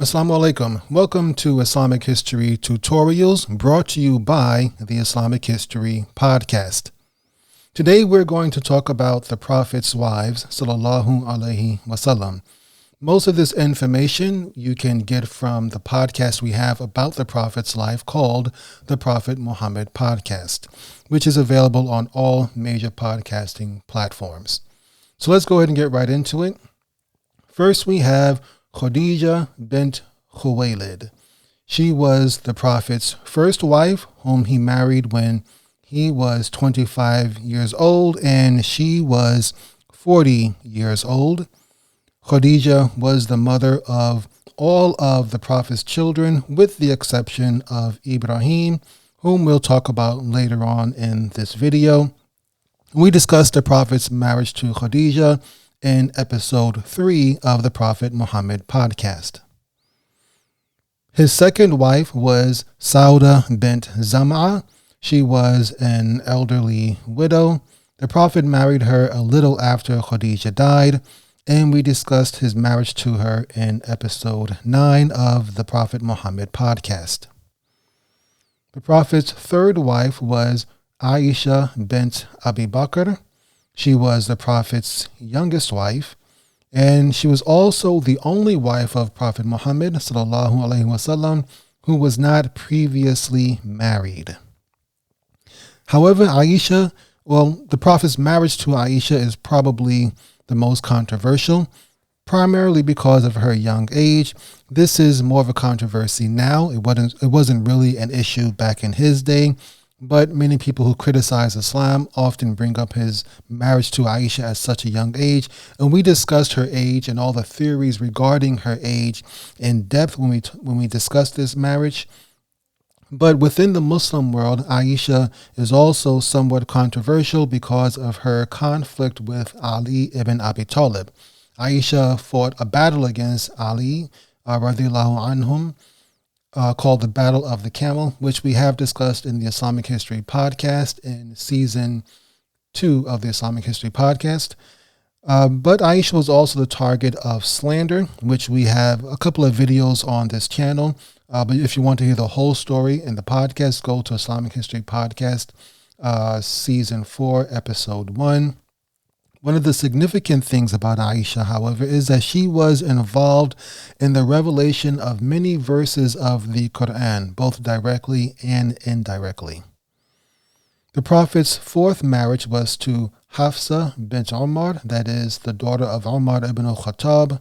Assalamu alaikum. Welcome to Islamic History Tutorials brought to you by the Islamic History Podcast. Today we're going to talk about the Prophet's wives, sallallahu alaihi wasallam. Most of this information you can get from the podcast we have about the Prophet's life called the Prophet Muhammad Podcast, which is available on all major podcasting platforms. So let's go ahead and get right into it. First we have Khadijah bint Khuwaylid. She was the Prophet's first wife, whom he married when he was 25 years old and she was 40 years old. Khadijah was the mother of all of the Prophet's children, with the exception of Ibrahim, whom we'll talk about later on in this video. We discussed the Prophet's marriage to Khadijah in episode 3 of the Prophet Muhammad podcast. His second wife was Sawdah bint Zam'a. She was an elderly widow. The Prophet married her a little after Khadijah died, and we discussed his marriage to her in episode 9 of the Prophet Muhammad podcast. The Prophet's third wife was Aishah bint Abi Bakr. She was the Prophet's youngest wife, and she was also the only wife of Prophet Muhammad sallallahu alaihi wasallam who was not previously married. However, the Prophet's marriage to Aisha is probably the most controversial, primarily because of her young age. This is more of a controversy now. It wasn't really an issue back in his day. But many people who criticize Islam often bring up his marriage to Aisha at such a young age. And we discussed her age and all the theories regarding her age in depth when we discussed this marriage. But within the Muslim world, Aisha is also somewhat controversial because of her conflict with Ali ibn Abi Talib. Aisha fought a battle against Ali, radiyallahu anhum, called the Battle of the Camel, which we have discussed in the Islamic History Podcast in season 2 of the Islamic History Podcast. But Aisha was also the target of slander, which we have a couple of videos on this channel. But if you want to hear the whole story in the podcast, go to Islamic History Podcast, season 4, episode 1. One of the significant things about Aisha, however, is that she was involved in the revelation of many verses of the Quran, both directly and indirectly. The Prophet's fourth marriage was to Hafsah bint Umar, that is, the daughter of Umar ibn al-Khattab.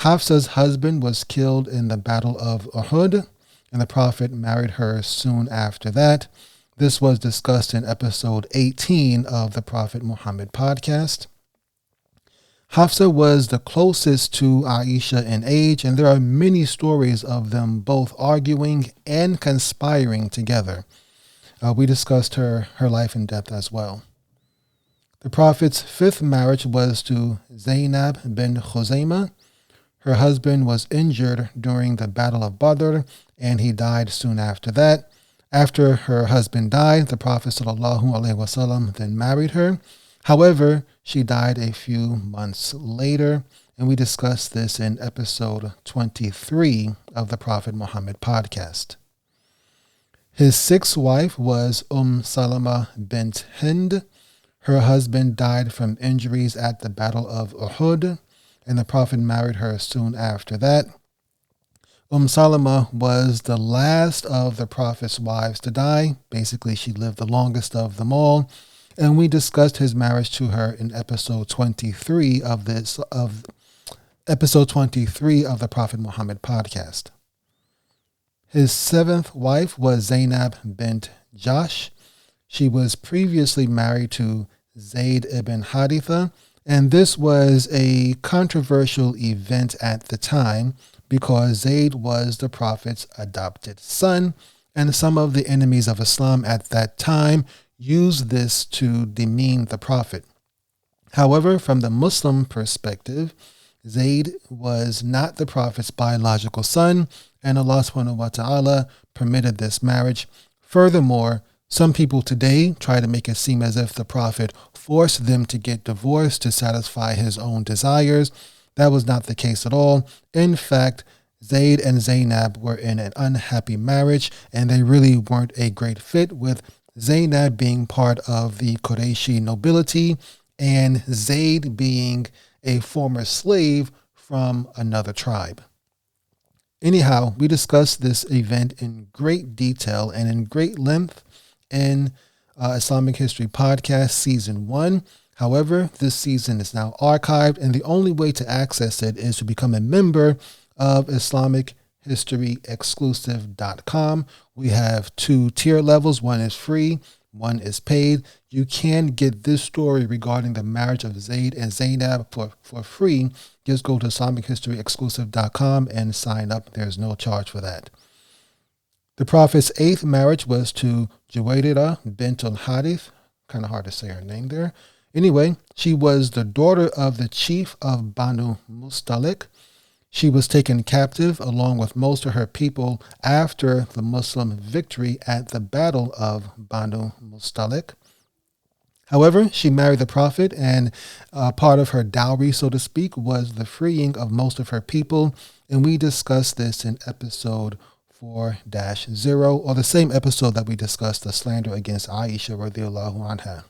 Hafsah's husband was killed in the Battle of Uhud, and the Prophet married her soon after that. This was discussed in episode 18 of the Prophet Muhammad podcast. Hafsah was the closest to Aisha in age, and there are many stories of them both arguing and conspiring together. We discussed her life in depth as well. The Prophet's fifth marriage was to Zaynab bint Khuzaymah. Her husband was injured during the Battle of Badr, and he died soon after that. After her husband died, the Prophet ﷺ then married her. However, she died a few months later, and we discussed this in episode 23 of the Prophet Muhammad podcast. His sixth wife was Salamah bint Hind. Her husband died from injuries at the Battle of Uhud, and the Prophet married her soon after that. Salamah was the last of the Prophet's wives to die. Basically, she lived the longest of them all, and we discussed his marriage to her in episode 23 of the Prophet Muhammad podcast. His seventh wife was Zaynab bint Jahsh. She was previously married to Zayd ibn Haritha, and this was a controversial event at the time because Zayd was the Prophet's adopted son, and some of the enemies of Islam at that time used this to demean the Prophet. However, from the Muslim perspective, Zayd was not the Prophet's biological son, and Allah subhanahu wa ta'ala permitted this marriage. Furthermore, some people today try to make it seem as if the Prophet forced them to get divorced to satisfy his own desires. That was not the case at all. In fact, Zayd and Zaynab were in an unhappy marriage, and they really weren't a great fit, with Zaynab being part of the Qurayshi nobility and Zayd being a former slave from another tribe. Anyhow, we discussed this event in great detail and in great length in Islamic History Podcast Season 1. However, this season is now archived, and the only way to access it is to become a member of IslamicHistoryExclusive.com. We have 2 tier levels. One is free, one is paid. You can get this story regarding the marriage of Zayd and Zaynab for free. Just go to IslamicHistoryExclusive.com and sign up. There's no charge for that. The Prophet's 8th marriage was to Juwayriyah, bint al-Harith. Kind of hard to say her name there. Anyway, she was the daughter of the chief of Banu Mustalik. She was taken captive along with most of her people after the Muslim victory at the Battle of Banu Mustalik. However, she married the Prophet, and part of her dowry, so to speak, was the freeing of most of her people. And we discussed this in episode 4-0, or the same episode that we discussed the slander against Aishah radhiyallahu anha.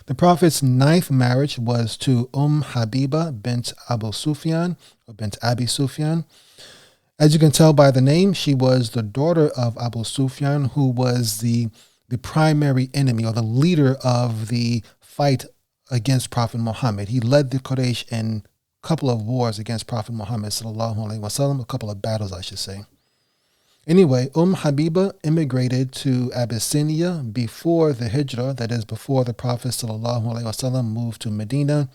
The Prophet's 9th marriage was to Habibah, bint Abi Sufyan, or bint Abi Sufyan. As you can tell by the name, she was the daughter of Abu Sufyan, who was the primary enemy or the leader of the fight against Prophet Muhammad. He led the Quraysh in a couple of wars against Prophet Muhammad sallallahu alaihi wasallam, a couple of battles, I should say. Anyway, Habibah immigrated to Abyssinia before the Hijrah, that is, before the Prophet ﷺ moved to Medina.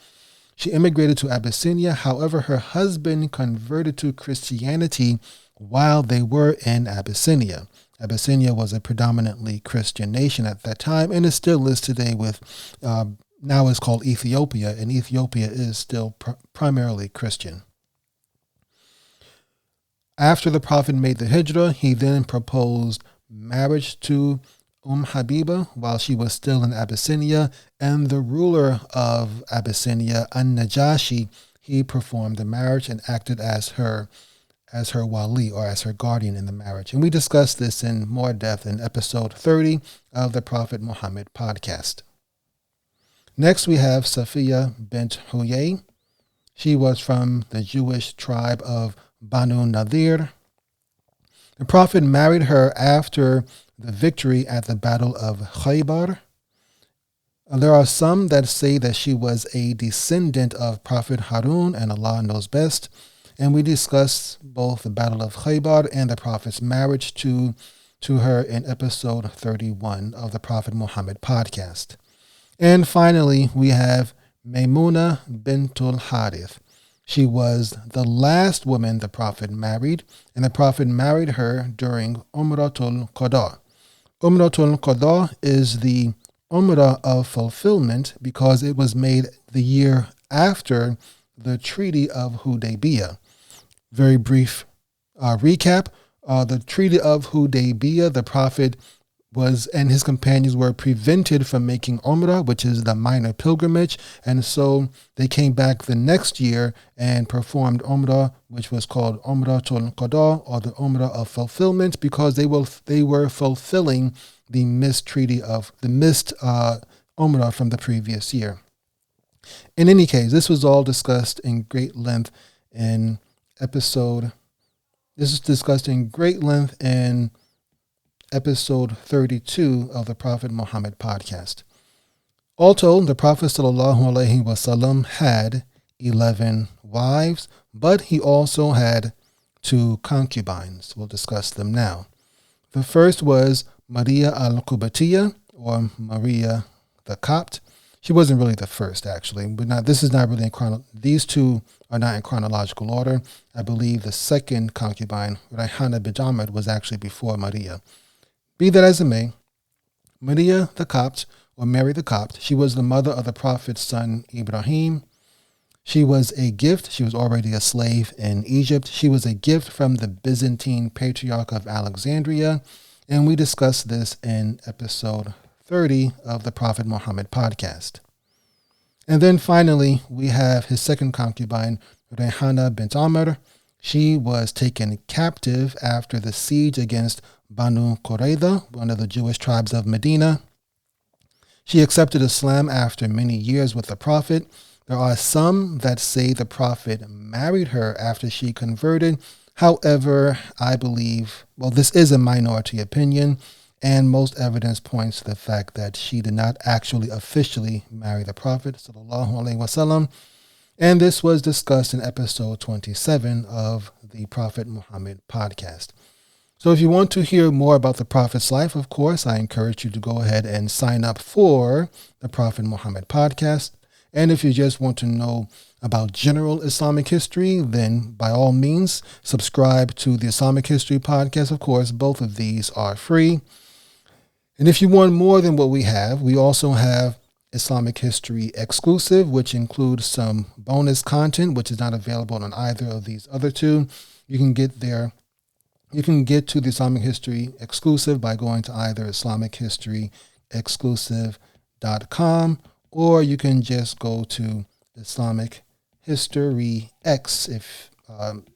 She immigrated to Abyssinia. However, her husband converted to Christianity while they were in Abyssinia. Abyssinia was a predominantly Christian nation at that time, and it still is today, with now it's called Ethiopia, and Ethiopia is still primarily Christian. After the Prophet made the Hijrah, he then proposed marriage to Habibah while she was still in Abyssinia, and the ruler of Abyssinia, an-Najashi, he performed the marriage and acted as her wali, or as her guardian in the marriage. And we discussed this in more depth in episode 30 of the Prophet Muhammad podcast. Next, we have Safiyyah bint Huyay. She was from the Jewish tribe of Banu Nadir. The Prophet married her after the victory at the Battle of Khaybar. There are some that say that she was a descendant of Prophet Harun, and Allah knows best. And we discussed both the Battle of Khaybar and the Prophet's marriage to her in episode 31 of the Prophet Muhammad podcast. And finally, we have Maymunah bint al-Harith. She was the last woman the Prophet married, and the Prophet married her during Umratul Qada. Umratul Qada is the Umrah of fulfillment because it was made the year after the Treaty of Hudaybiyah. Very brief recap. The Treaty of Hudaybiyah, the Prophet and his companions were prevented from making Umrah, which is the minor pilgrimage, and so they came back the next year and performed Umrah, which was called Umratul Qada, or the Umrah of fulfillment, because they were fulfilling the missed Umrah from the previous year. In any case, this was all discussed in great length in episode 32 of the Prophet Muhammad podcast. All told, the Prophet ﷺ had 11 wives, but he also had 2 concubines. We'll discuss them now. The first was Mariyyah al-Qubtiyya, or Mariyyah the Copt. She wasn't really the first, actually, but this is not really these 2 are not in chronological order. I believe the second concubine, Rayhanah bint, was actually before Mariyyah. Be that as it may, Mariyyah the Copt, or Mary the Copt, she was the mother of the Prophet's son Ibrahim. She was a gift. She was already a slave in Egypt. She was a gift from the Byzantine Patriarch of Alexandria, and we discussed this in episode 30 of the Prophet Muhammad podcast. And then finally, we have his second concubine, Rayhanah bint Umar. She was taken captive after the siege against Banu Qurayza, one of the Jewish tribes of Medina. She accepted Islam after many years with the Prophet. There are some that say the Prophet married her after she converted. However, I believe, this is a minority opinion, and most evidence points to the fact that she did not actually officially marry the Prophet, sallallahu alaihi wasallam. And this was discussed in episode 27 of the Prophet Muhammad podcast. So if you want to hear more about the Prophet's life, of course, I encourage you to go ahead and sign up for the Prophet Muhammad podcast. And if you just want to know about general Islamic history, then by all means, subscribe to the Islamic History Podcast. Of course, both of these are free. And if you want more than what we have, we also have Islamic History Exclusive, which includes some bonus content, which is not available on either of these other two. You can get to the Islamic History Exclusive by going to either IslamicHistoryExclusive.com, or you can just go to Islamic History X if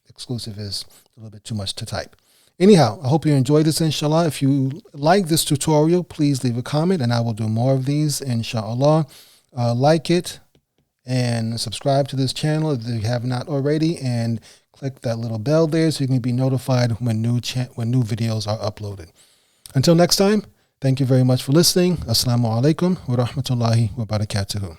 exclusive is a little bit too much to type. Anyhow, I hope you enjoyed this, inshallah. If you like this tutorial, please leave a comment and I will do more of these, inshallah. Like it and subscribe to this channel if you have not already, and click that little bell there so you can be notified when new videos are uploaded. Until next time, thank you very much for listening. Assalamu alaikum wa rahmatullahi wa barakatuhu.